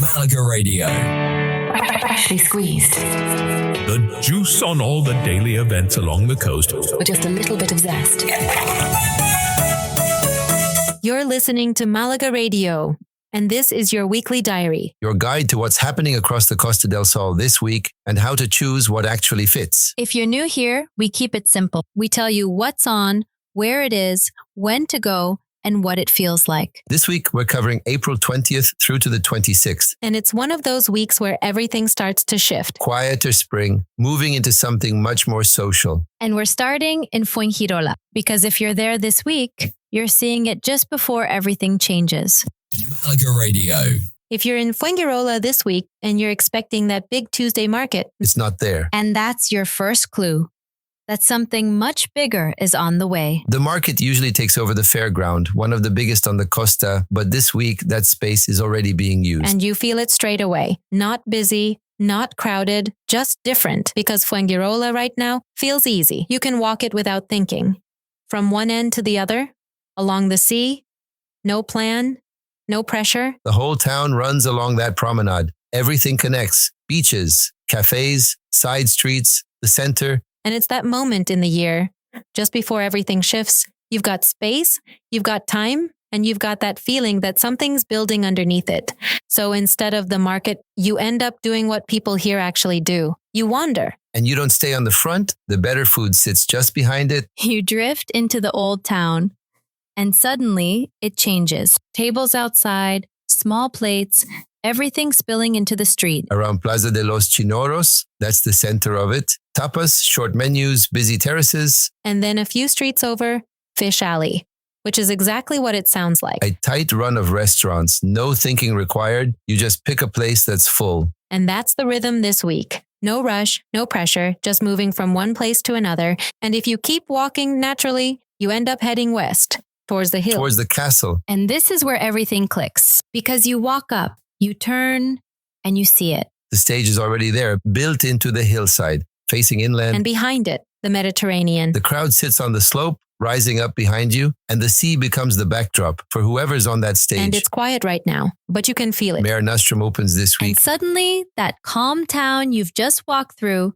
Malaga Radio. Freshly squeezed. The juice on all the daily events along the coast. With just a little bit of zest. You're listening to Malaga Radio, and this is your weekly diary. Your guide to what's happening across the Costa del Sol this week and how to choose what actually fits. If you're new here, we keep it simple. We tell you what's on, where it is, when to go, and what it feels like. This week, we're covering April 20th through to the 26th. And it's one of those weeks where everything starts to shift. Quieter spring, moving into something much more social. And we're starting in Fuengirola, because if you're there this week, you're seeing it just before everything changes. Malaga Radio. If you're in Fuengirola this week and you're expecting that big Tuesday market, it's not there. And that's your first clue that something much bigger is on the way. The market usually takes over the fairground, one of the biggest on the Costa, but this week that space is already being used. And you feel it straight away. Not busy, not crowded, just different, because Fuengirola right now feels easy. You can walk it without thinking. From one end to the other, along the sea, no plan, no pressure. The whole town runs along that promenade. Everything connects. Beaches, cafes, side streets, the center. And it's that moment in the year, just before everything shifts. You've got space, you've got time, and you've got that feeling that something's building underneath it. So instead of the market, you end up doing what people here actually do. You wander. And you don't stay on the front. The better food sits just behind it. You drift into the old town, and suddenly it changes. Tables outside, small plates, everything spilling into the street. Around Plaza de los Chinoros, that's the center of it. Tapas, short menus, busy terraces. And then a few streets over, Fish Alley, which is exactly what it sounds like. A tight run of restaurants, no thinking required. You just pick a place that's full. And that's the rhythm this week. No rush, no pressure, just moving from one place to another. And if you keep walking naturally, you end up heading west, towards the hill. Towards the castle. And this is where everything clicks, because you walk up, you turn, and you see it. The stage is already there, built into the hillside, facing inland. And behind it, the Mediterranean. The crowd sits on the slope, rising up behind you, and the sea becomes the backdrop for whoever's on that stage. And it's quiet right now, but you can feel it. Marenostrum opens this week. And suddenly, that calm town you've just walked through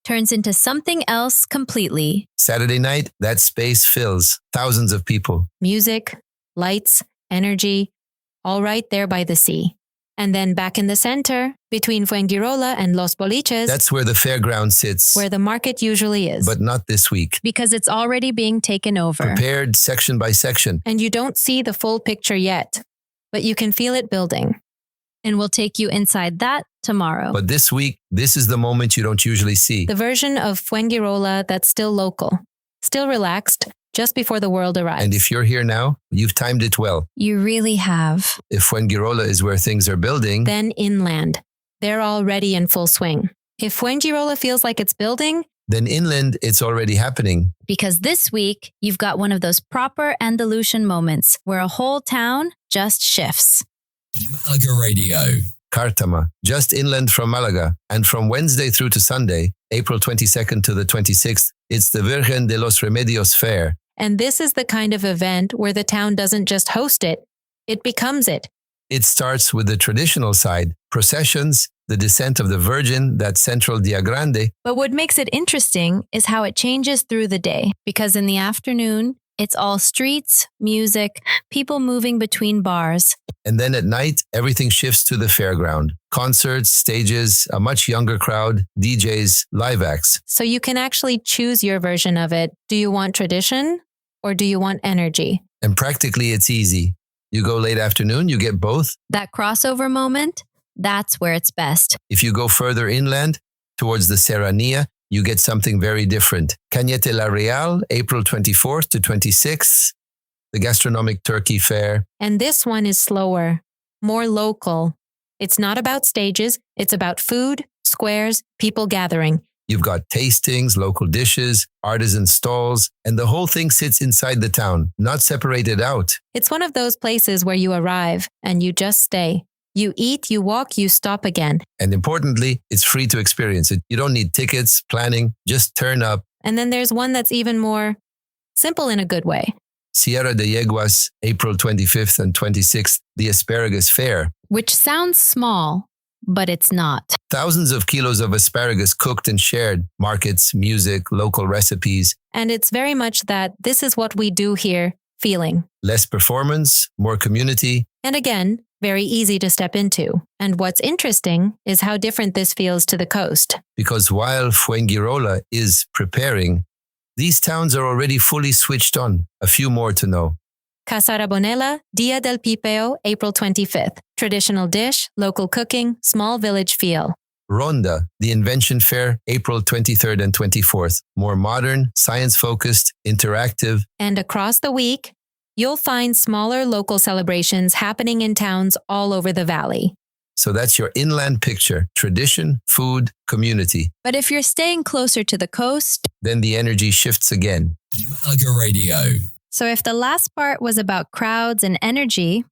turns into something else completely. Saturday night, that space fills. Thousands of people. Music, lights, energy, all right there by the sea. And then back in the center, between Fuengirola and Los Boliches, that's where the fairground sits. Where the market usually is. But not this week. Because it's already being taken over. Prepared section by section. And you don't see the full picture yet, but you can feel it building. And we'll take you inside that tomorrow. But this week, this is the moment you don't usually see. The version of Fuengirola that's still local, still relaxed, just before the world arrives. And if you're here now, you've timed it well. You really have. If Fuengirola is where things are building, then inland. They're already in full swing. If Fuengirola feels like it's building, then inland, it's already happening. Because this week, you've got one of those proper Andalusian moments where a whole town just shifts. Malaga Radio. Cártama, just inland from Malaga. And from Wednesday through to Sunday, April 22nd to the 26th, it's the Virgen de los Remedios Fair. And this is the kind of event where the town doesn't just host it, it becomes it. It starts with the traditional side, processions, the descent of the Virgin, that central Dia Grande. But what makes it interesting is how it changes through the day, because in the afternoon, it's all streets, music, people moving between bars. And then at night, everything shifts to the fairground. Concerts, stages, a much younger crowd, DJs, live acts. So you can actually choose your version of it. Do you want tradition or do you want energy? And practically it's easy. You go late afternoon, you get both. That crossover moment, that's where it's best. If you go further inland, towards the Serranía, you get something very different. Cañete La Real, April 24th to 26th, the gastronomic turkey fair. And this one is slower, more local. It's not about stages, it's about food, squares, people gathering. You've got tastings, local dishes, artisan stalls, and the whole thing sits inside the town, not separated out. It's one of those places where you arrive and you just stay. You eat, you walk, you stop again. And importantly, it's free to experience it. You don't need tickets, planning, just turn up. And then there's one that's even more simple in a good way. Sierra de Yeguas, April 25th and 26th, the Asparagus Fair. which sounds small, but it's not. Thousands of kilos of asparagus cooked and shared, markets, music, local recipes. And it's very much that this is what we do here feeling. Less performance, more community. And again, very easy to step into. And what's interesting is how different this feels to the coast. Because while Fuengirola is preparing, these towns are already fully switched on. A few more to know. Casarabonela, Dia del Pipeo, April 25th. Traditional dish, local cooking, small village feel. Ronda, the Invention Fair, April 23rd and 24th. More modern, science-focused, interactive. And across the week, you'll find smaller local celebrations happening in towns all over the valley. So that's your inland picture: tradition, food, community. But if you're staying closer to the coast, Then the energy shifts again. Malaga Radio. so if the last part was about crowds and energy,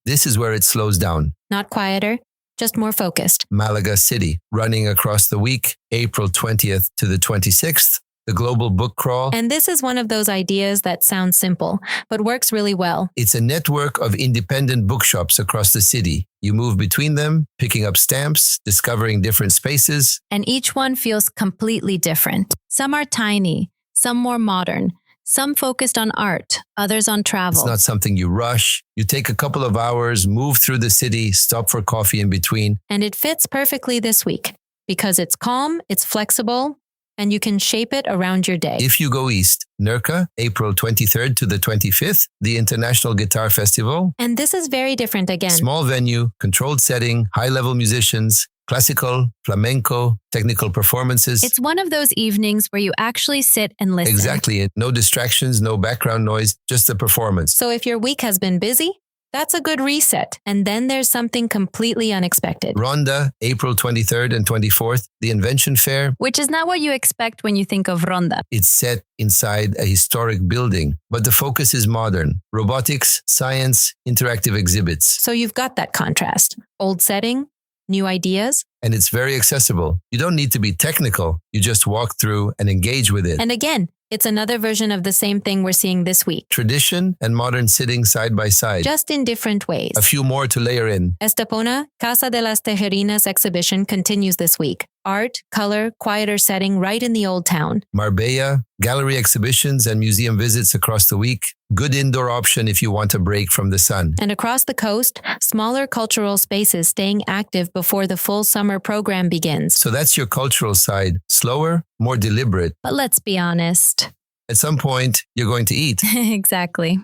This is where it slows down. Not quieter, just more focused. Malaga City, running across the week, April 20th to the 26th. The Global Book Crawl. And this is one of those ideas that sounds simple, but works really well. It's a network of independent bookshops across the city. You move between them, picking up stamps, discovering different spaces. and each one feels completely different. Some are tiny, some more modern, some focused on art, others on travel. It's not something you rush. You take a couple of hours, move through the city, stop for coffee in between. And it fits perfectly this week because it's calm, it's flexible, and you can shape it around your day. If you go east, Nerja, April 23rd to the 25th, the International Guitar Festival. And this is very different again. Small venue, controlled setting, high-level musicians, classical, flamenco, technical performances. It's one of those evenings where you actually sit and listen. Exactly. No distractions, no background noise, just the performance. So if your week has been busy, that's a good reset. And then there's something completely unexpected. Ronda, April 23rd and 24th, the Invention Fair. Which is not what you expect when you think of Ronda. It's set inside a historic building, but the focus is modern. Robotics, science, interactive exhibits. So you've got that contrast. Old setting, new ideas. And it's very accessible. You don't need to be technical. You just walk through and engage with it. And again, it's another version of the same thing we're seeing this week, Tradition and modern sitting side by side. just in different ways. A few more to layer in. Estepona, Casa de las Tejerinas exhibition continues this week. Art, color, quieter setting right in the old town. Marbella, gallery exhibitions and museum visits across the week. Good indoor option if you want a break from the sun. And across the coast, smaller cultural spaces staying active before the full summer program begins. So that's your cultural side. Slower, more deliberate. But let's be honest. At some point, you're going to eat. Exactly.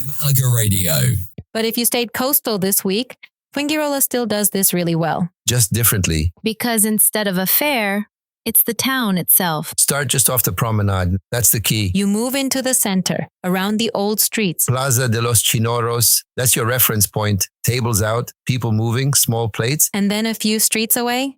Malaga Radio. But if you stayed coastal this week, Fuengirola still does this really well. Just differently. Because instead of a fair, it's the town itself. Start just off the promenade. That's the key. You move into the center, around the old streets. Plaza de los Chinoros. That's your reference point. Tables out, people moving, small plates. And then a few streets away,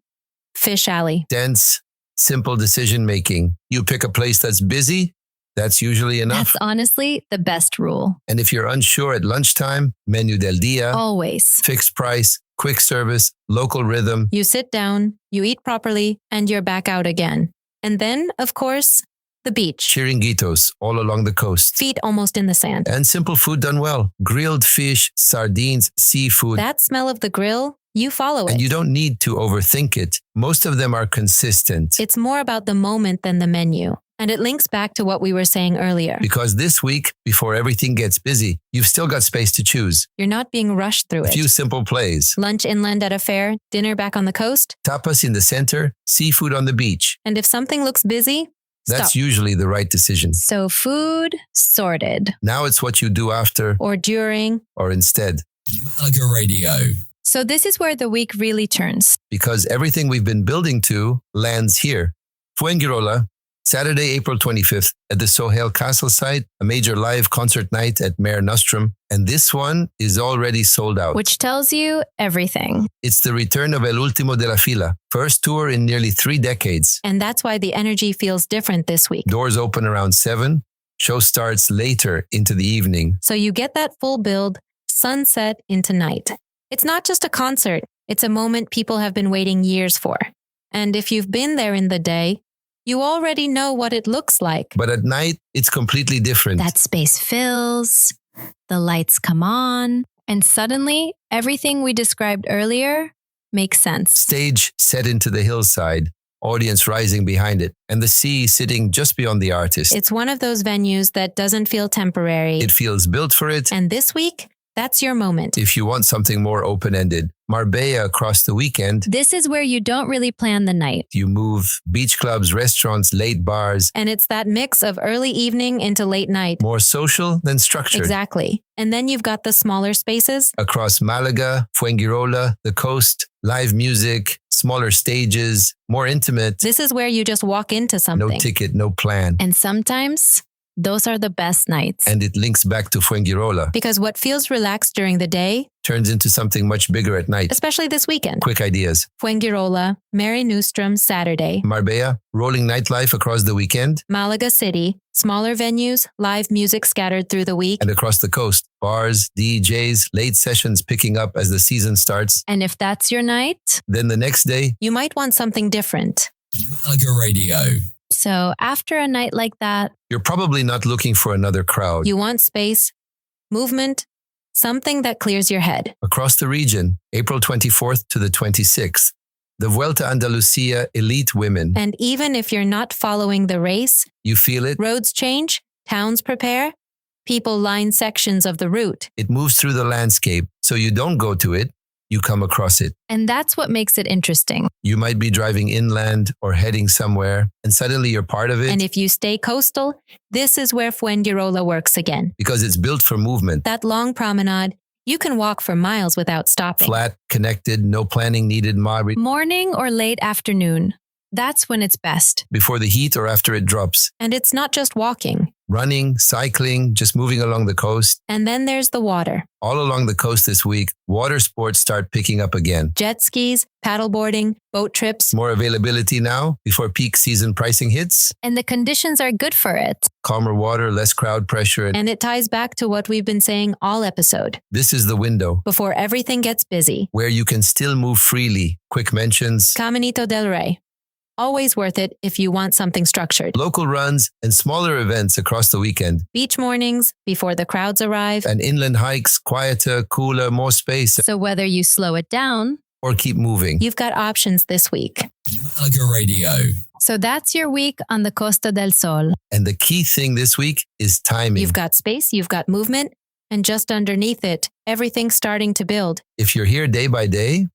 Fish Alley. Dense, simple decision making. You pick a place that's busy. That's usually enough. That's honestly the best rule. And if you're unsure at lunchtime, menu del dia, Always. fixed price, quick service, local rhythm. You sit down, you eat properly, and you're back out again. And then, of course, the beach. Chiringuitos all along the coast. Feet almost in the sand. And simple food done well. Grilled fish, sardines, seafood. That smell of the grill, you follow it. And you don't need to overthink it. Most of them are consistent. It's more about the moment than the menu. And it links back to what we were saying earlier. Because this week, before everything gets busy, you've still got space to choose. You're not being rushed through A it. few simple plays. Lunch inland at a fair, dinner back on the coast. Tapas in the center, seafood on the beach. And if something looks busy, That's stop. usually the right decision. So food sorted. Now it's what you do after Or during. or instead. Malaga Radio. So this is where the week really turns. Because everything we've been building to lands here. Fuengirola, Saturday, April 25th at the Sohail Castle site, a major live concert night at Marenostrum. And this one is already sold out. Which tells you everything. It's the return of El Último de la Fila, first tour in nearly 3 decades. And that's why the energy feels different this week. Doors open around 7. Show starts later into the evening. So you get that full build, sunset into night. It's not just a concert. It's a moment people have been waiting years for. And if you've been there in the day, you already know what it looks like. But at night, it's completely different. That space fills, the lights come on. And suddenly, everything we described earlier makes sense. Stage set into the hillside, audience rising behind it, and the sea sitting just beyond the artist. It's one of those venues that doesn't feel temporary. It feels built for it. And this week, that's your moment. If you want something more open-ended, Marbella across the weekend. This is where you don't really plan the night. You move beach clubs, restaurants, late bars. And it's that mix of early evening into late night. More social than structured. Exactly. And then you've got the smaller spaces. Across Malaga, Fuengirola, the coast, live music, smaller stages, more intimate. This is where you just walk into something. No ticket, no plan. And sometimes those are the best nights. And it links back to Fuengirola. Because what feels relaxed during the day turns into something much bigger at night. Especially this weekend. Quick ideas. Fuengirola, Marenostrum, Saturday. Marbella, rolling nightlife across the weekend. Malaga City, smaller venues, live music scattered through the week. And across the coast, bars, DJs, late sessions picking up as the season starts. And if that's your night, then the next day, you might want something different. Malaga Radio. So after a night like that, you're probably not looking for another crowd. You want space, movement, something that clears your head. Across the region, April 24th to the 26th, the Vuelta Andalucía elite women. And even if you're not following the race, you feel it. Roads change, towns prepare, people line sections of the route. It moves through the landscape, so you don't go to it, you come across it. And that's what makes it interesting. You might be driving inland or heading somewhere, and suddenly you're part of it. And if you stay coastal, this is where Fuengirola works again. Because it's built for movement. That long promenade, you can walk for miles without stopping. Flat, connected, no planning needed. Morning or late afternoon. That's when it's best. Before the heat or after it drops. And it's not just walking. Running, cycling, just moving along the coast. And then there's the water. All along the coast this week, water sports start picking up again. Jet skis, paddleboarding, boat trips. More availability now before peak season pricing hits. And the conditions are good for it. Calmer water, less crowd pressure. And it ties back to what we've been saying all episode. This is the window. Before everything gets busy. Where you can still move freely. Quick mentions. Caminito del Rey. Always worth it if you want something structured. Local runs and smaller events across the weekend. Beach mornings before the crowds arrive. And inland hikes, quieter, cooler, more space. So whether you slow it down or keep moving, you've got options this week. Malaga Radio. So that's your week on the Costa del Sol. And the key thing this week is timing. You've got space, you've got movement, and just underneath it, everything's starting to build. If you're here day by day,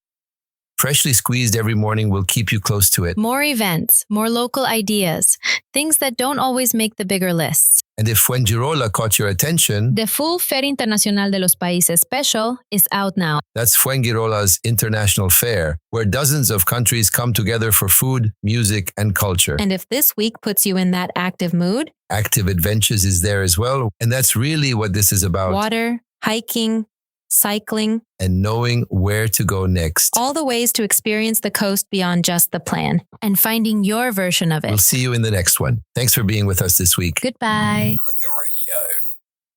freshly squeezed every morning will keep you close to it. More events, more local ideas, things that don't always make the bigger lists. And if Fuengirola caught your attention, the full Feria Internacional de los Países special is out now. That's Fuengirola's international fair, where dozens of countries come together for food, music, and culture. And if this week puts you in that active mood, Active Adventures is there as well. And that's really what this is about. Water, hiking, cycling, and knowing where to go next. All the ways to experience the coast beyond just the plan. And finding your version of it. We'll see you in the next one. Thanks for being with us this week. Goodbye. Malaga Radio.